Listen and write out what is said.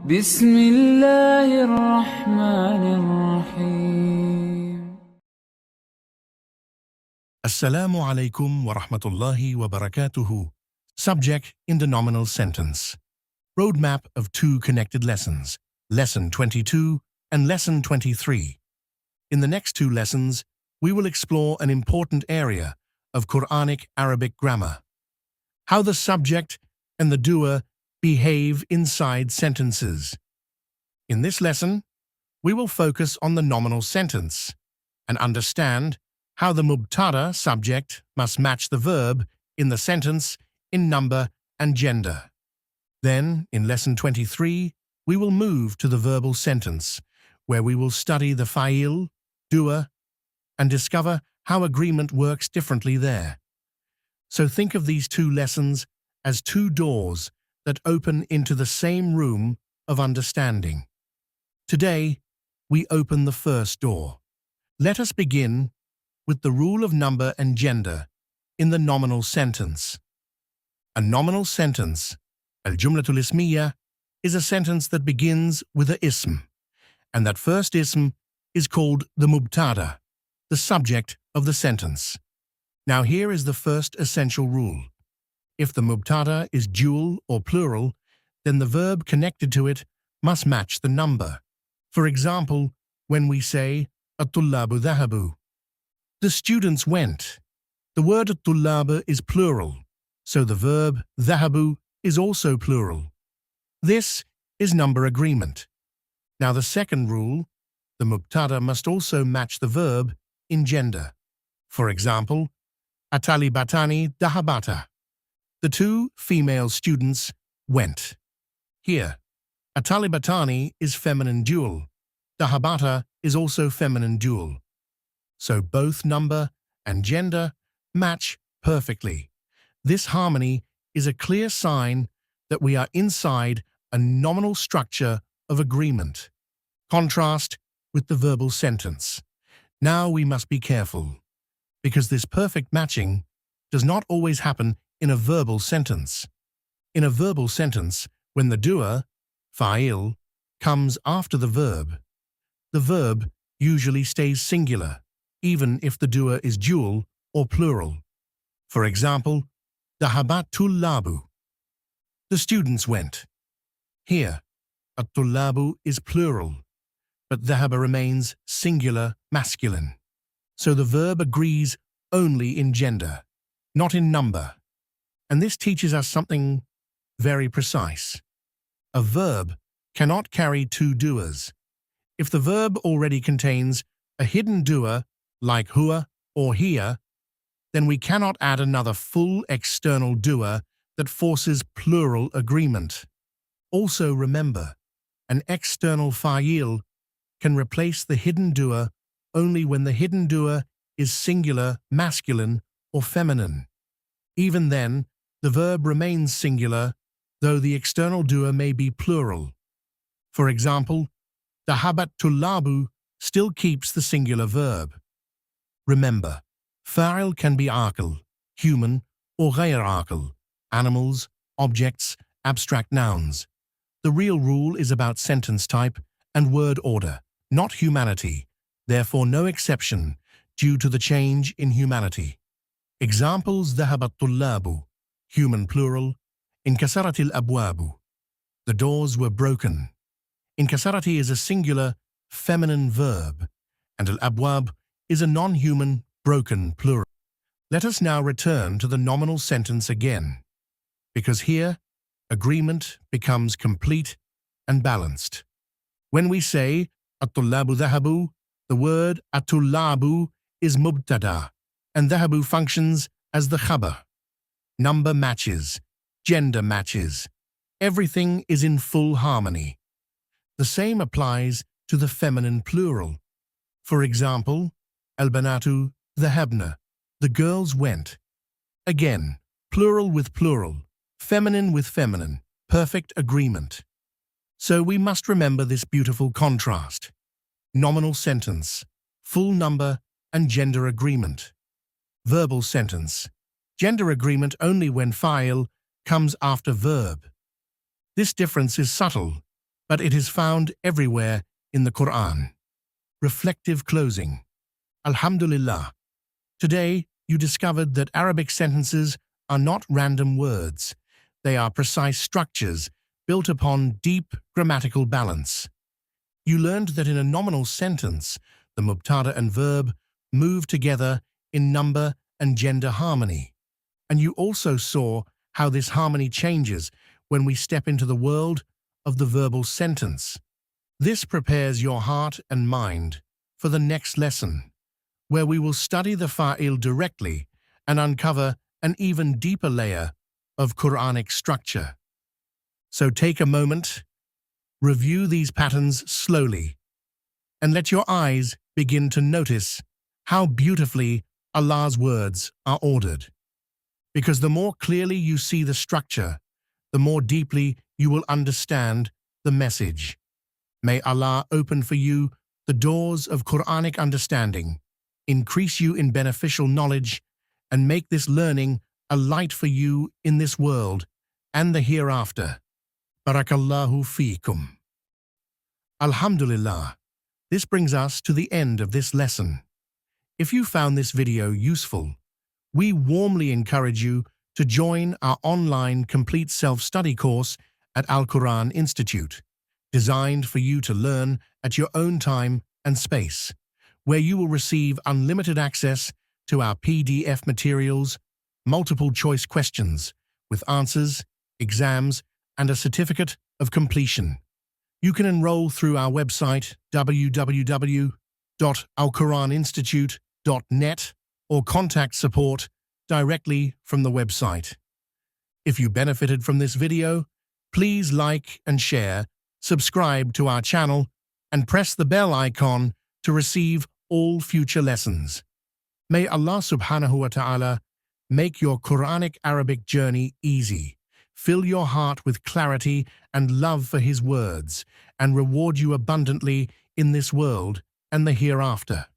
بسم الله الرحمن الرحيم. Assalamu alaikum wa rahmatullahi wa barakatuhu. Subject in the nominal sentence. Roadmap of two connected lessons, Lesson 22 and Lesson 23. In the next two lessons, we will explore an important area of Quranic Arabic grammar. How the subject and the doer behave inside sentences. In this lesson, we will focus on the nominal sentence and understand how the Mubtada subject must match the verb in the sentence in number and gender. Then, in Lesson 23, we will move to the verbal sentence, where we will study the fa'il, doer, and discover how agreement works differently there. So think of these two lessons as two doors that open into the same room of understanding. Today, we open the first door. Let us begin with the rule of number and gender in the nominal sentence. A nominal sentence, al-jumlatul ismiyya, is a sentence that begins with a ism, and that first ism is called the mubtada, the subject of the sentence. Now here is the first essential rule. If the mubtada is dual or plural, then the verb connected to it must match the number. For example, when we say, at-tullabu dhahabu, the students went. The word at-tullab is plural, so the verb dhahabu is also plural. This is number agreement. Now the second rule, the mubtada must also match the verb in gender. For example, at-talibatani dhahabata. The two female students went. Here, at-talibatani is feminine dual. Dhahabata is also feminine dual. So both number and gender match perfectly. This harmony is a clear sign that we are inside a nominal structure of agreement. Contrast with the verbal sentence. Now we must be careful, because this perfect matching does not always happen in a verbal sentence. In a verbal sentence, when the doer, fa'il, comes after the verb usually stays singular, even if the doer is dual or plural. For example, dhahabat tullabu, the students went. Here, at-tullabu is plural, but dhahaba remains singular masculine. So the verb agrees only in gender, not in number. And this teaches us something very precise. A verb cannot carry two doers. If the verb already contains a hidden doer, like huwa or hiya, then we cannot add another full external doer that forces plural agreement. Also remember, an external fa'il can replace the hidden doer only when the hidden doer is singular, masculine, or feminine. Even then, the verb remains singular, though the external doer may be plural. For example, dhahabat tullabu still keeps the singular verb. Remember, fa'il can be aql, human, or ghayr aql, animals, objects, abstract nouns. The real rule is about sentence type and word order, not humanity, therefore no exception due to the change in humanity. Examples: dhahabat tullabu, human plural, inkasaratil abwabu, the doors were broken. Inkasarati is a singular, feminine verb, and al-abwab is a non-human, broken plural. Let us now return to the nominal sentence again, because here, agreement becomes complete and balanced. When we say, at-tullabu dhahabu, the word at-tullabu is mubtada, and dhahabu functions as the khabar. Number matches, gender matches. Everything is in full harmony. The same applies to the feminine plural. For example, al-banatu dhahabna, the girls went. Again, plural with plural, feminine with feminine, perfect agreement. So we must remember this beautiful contrast. Nominal sentence, full number and gender agreement. Verbal sentence, gender agreement only when fa'il comes after verb. This difference is subtle, but it is found everywhere in the Qur'an. Reflective closing. Alhamdulillah. Today, you discovered that Arabic sentences are not random words. They are precise structures built upon deep grammatical balance. You learned that in a nominal sentence, the mubtada and verb move together in number and gender harmony. And you also saw how this harmony changes when we step into the world of the verbal sentence. This prepares your heart and mind for the next lesson, where we will study the fa'il directly and uncover an even deeper layer of Quranic structure. So take a moment, review these patterns slowly, and let your eyes begin to notice how beautifully Allah's words are ordered. Because the more clearly you see the structure, the more deeply you will understand the message. May Allah open for you the doors of Quranic understanding, increase you in beneficial knowledge, and make this learning a light for you in this world and the hereafter. Barakallahu feekum. Alhamdulillah. This brings us to the end of this lesson. If you found this video useful, we warmly encourage you to join our online complete self-study course at Al-Qur'an Institute, designed for you to learn at your own time and space, where you will receive unlimited access to our PDF materials, multiple choice questions with answers, exams, and a certificate of completion. You can enroll through our website www.alquraninstitute.net or contact support directly from the website. If you benefited from this video, please like and share, subscribe to our channel, and press the bell icon to receive all future lessons. May Allah subhanahu wa ta'ala make your Quranic Arabic journey easy, fill your heart with clarity and love for His words, and reward you abundantly in this world and the hereafter.